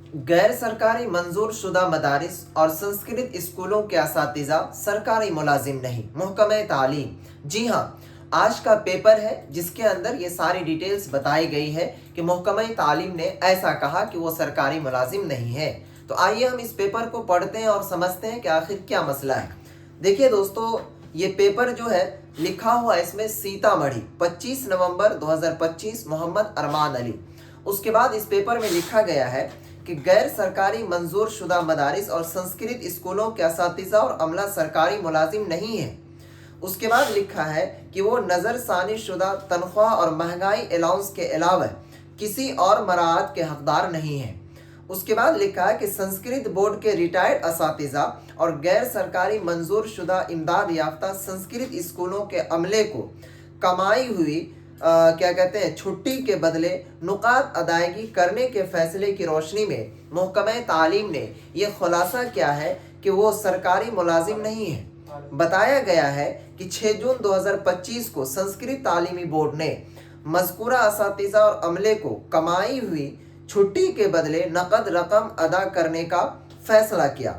गैर सरकारी मंजूर शुदा मदारिस और संस्कृत स्कूलों के असातिज़ा सरकारी मुलाजिम नहीं, महकमे तालीम। जी हाँ, आज का पेपर है जिसके अंदर ये सारी डिटेल्स बताई गई है कि महकमे तालीम ने ऐसा कहा कि वो सरकारी मुलाजिम नहीं है। तो आइए हम इस पेपर को पढ़ते हैं और समझते हैं कि आखिर क्या मसला है। देखिए दोस्तों, ये पेपर जो है लिखा हुआ है इसमें सीतामढ़ी 25 नवंबर 2025, मोहम्मद अरमान अली। उसके बाद इस पेपर में लिखा गया है कि गैर सरकारी मंजूर शुदा मदारिस और संस्कृत स्कूलों के असातिज़ा और अमला सरकारी मुलाजिम नहीं है। उसके बाद लिखा है कि वो नज़रसानी शुदा तनख्वाह और महंगाई अलाउंस के अलावा किसी और मराहत के हकदार नहीं हैं। उसके बाद लिखा है कि संस्कृत बोर्ड के रिटायर्ड असातिज़ा और गैर सरकारी मंजूर शुदा इमदाद याफ्ता संस्कृत स्कूलों के अमले को कमाई हुई छुट्टी के बदले नुकात अदायगी करने के फैसले की रोशनी में महकमे तालीम ने यह खुलासा किया है कि वो सरकारी मुलाजिम नहीं है। बताया गया है कि 6 जून 2025 को संस्कृत तालीमी बोर्ड ने मज़कूरा असातिज़ा और अमले को कमाई हुई छुट्टी के बदले नकद रकम अदा करने का फैसला किया।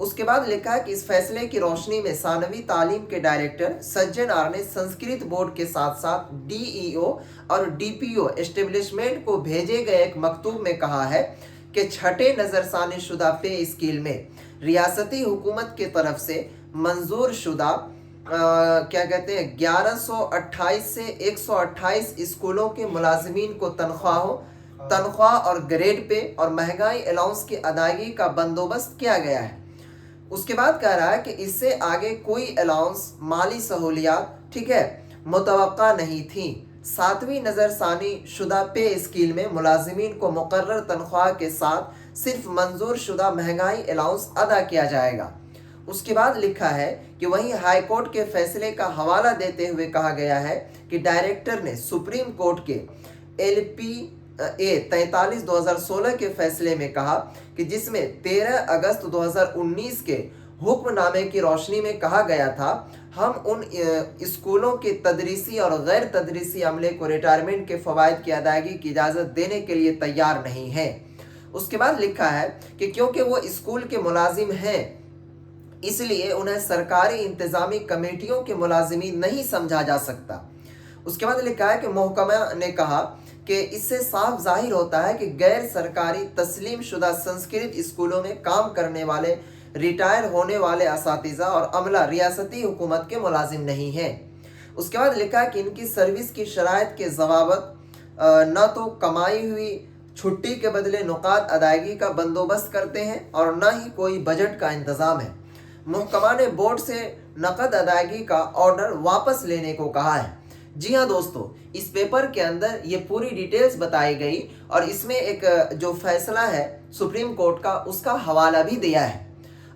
उसके बाद लिखा है कि इस फैसले की रोशनी में सानवी तालीम के डायरेक्टर सज्जन आर ने संस्कृत बोर्ड के साथ साथ डीईओ और डीपीओ एस्टेब्लिशमेंट को भेजे गए एक मकतूब में कहा है कि छठे नज़रसानी शुदा पे स्कील में रियासती हुकूमत की तरफ से मंजूर शुदा 1128 से 128 स्कूलों के मुलाजमीन को तनख्वाह और ग्रेड पे और महंगाई अलाउंस की अदायगी का बंदोबस्त किया गया है। उसके बाद कह रहा है कि इससे आगे कोई अलाउंस माली सहूलियात मुतवक्का नहीं थी। 7वीं नज़रसानी शुदा पे स्कील में मुलाजिमीन को मुकर्रर तनख्वाह के साथ सिर्फ मंजूर शुदा महंगाई अलाउंस अदा किया जाएगा। उसके बाद लिखा है कि वहीं हाई कोर्ट के फैसले का हवाला देते हुए कहा गया है कि डायरेक्टर ने सुप्रीम कोर्ट के LPA 43/2016 के फैसले में कहा कि जिसमें 13 अगस्त 2019 के हुक्मनामे की रोशनी में कहा गया था, हम उन स्कूलों के तदरीसी और गैर तदरीसी अमले को रिटायरमेंट के फ़वाइद की अदायगी की इजाज़त देने के लिए तैयार नहीं है। उसके बाद लिखा है कि क्योंकि वो स्कूल के मुलाजिम हैं इसलिए उन्हें सरकारी इंतज़ामी कमेटियों के मुलाजिमीन नहीं समझा जा सकता। उसके बाद लिखा है कि महकमा ने कहा कि इससे साफ जाहिर होता है कि गैर सरकारी तस्लीम शुदा संस्कृत स्कूलों में काम करने वाले रिटायर होने वाले असातिज़ा और अमला रियासती हुकूमत के मुलाजिम नहीं हैं। उसके बाद लिखा है कि इनकी सर्विस की शराइत के ज़वाबत न तो कमाई हुई छुट्टी के बदले नुकात अदायगी का बंदोबस्त करते हैं और न ही कोई बजट का इंतज़ाम है। महकमा ने बोर्ड से नकद अदायगी का ऑर्डर वापस लेने को कहा है। जी हाँ दोस्तों, इस पेपर के अंदर ये पूरी डिटेल्स बताई गई और इसमें एक जो फैसला है सुप्रीम कोर्ट का उसका हवाला भी दिया है।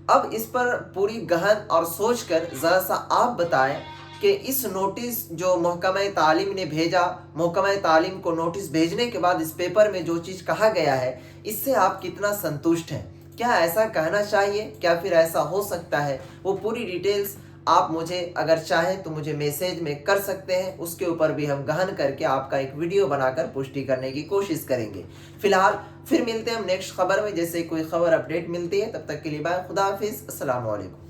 अब इस पर पूरी गहन और सोचकर ज़रा सा आप बताएं कि इस नोटिस जो महकमा तालीम ने भेजा, महकमा तालीम को नोटिस भेजने के बाद इस पेपर में जो चीज़ कहा गया है इससे आप कितना संतुष्ट हैं? क्या ऐसा कहना चाहिए? क्या फिर ऐसा हो सकता है? वो पूरी डिटेल्स आप मुझे अगर चाहें तो मुझे मैसेज में कर सकते हैं। उसके ऊपर भी हम गहन करके आपका एक वीडियो बनाकर पुष्टि करने की कोशिश करेंगे। फिलहाल फिर मिलते हैं हम नेक्स्ट खबर में, जैसे कोई खबर अपडेट मिलती है। तब तक के लिए बाय, खुदा हाफिज़, अस्सलाम वालेकुम।